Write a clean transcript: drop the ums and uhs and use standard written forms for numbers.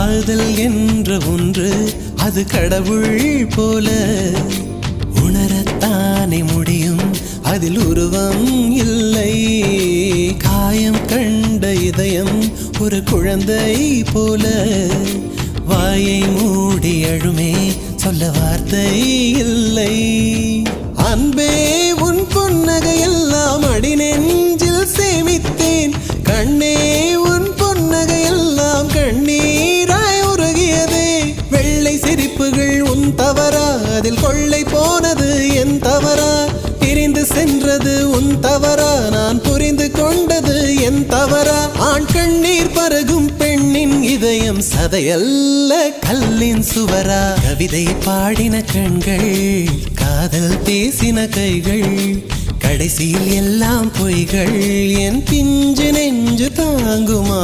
காதல் என்ற ஒன்று அது கடவுள் போல உணரத்தானே முடியும், அதில் உருவம் இல்லை. காயம் கண்ட இதயம் ஒரு குழந்தை போல வாயை மூடி அழுமே, சொல்ல வார்த்தை இல்லை. அன்பே உன் புன்னகையெல்லாம் அடி நெஞ்சில் சேமித்தேன், கண்ணே உன் புன்னகையெல்லாம் கண்ணீராய் உருகியதே. வெள்ளை சிரிப்புகள் உன் தவறா, அதில் கொள்ளை போனது என் தவறா? பிரிந்து சென்றது உன் தவறா, நான் புரிந்து கொண்டது என் தவறா? ஆண் கண்ணீர் பருகும் பெண்ணின் இதயம் சதையல்ல கல்லின் சுவரா? கவிதை பாடின கண்கள், காதல் பேசின கைகள், கடைசியில் எல்லாம் பொய்கள். என் பிஞ்சு நெஞ்சு தாங்குமா?